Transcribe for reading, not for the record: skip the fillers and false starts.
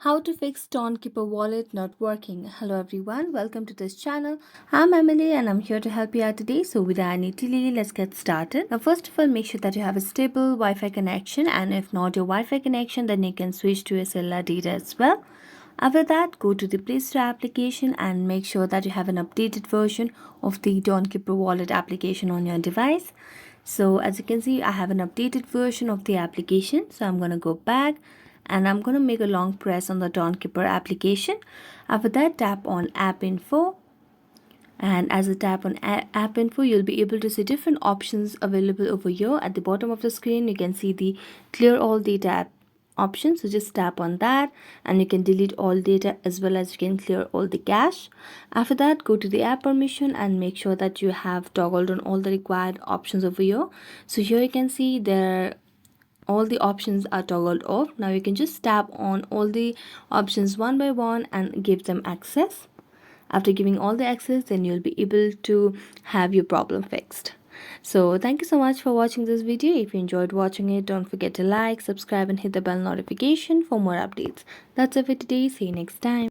How to fix Tonkeeper Wallet not working. Hello everyone, welcome to this channel. I'm Emily and I'm here to help you out today. So without any delay, let's get started. Now first of all, make sure that you have a stable Wi-Fi connection, and if not your Wi-Fi connection, then you can switch to a cellular data as well. After that, go to the Play Store application and make sure that you have an updated version of the Tonkeeper Wallet application on your device. So as you can see, I have an updated version of the application. So I'm going to go back and I'm going to make a long press on the Tonkeeper application. After that, tap on App Info. And as you tap on App Info, you'll be able to see different options available over here. At the bottom of the screen, you can see the Clear All Data option. So just tap on that and you can delete all data as well as you can clear all the cache. After that, go to the app permission and make sure that you have toggled on all the required options over here. So here you can see all the options are toggled off. Now you can just tap on all the options one by one and give them access. After giving all the access, then you'll be able to have your problem fixed. So thank you so much for watching this video. If you enjoyed watching it, don't forget to like, subscribe and hit the bell notification for more updates. That's it for today. See you next time.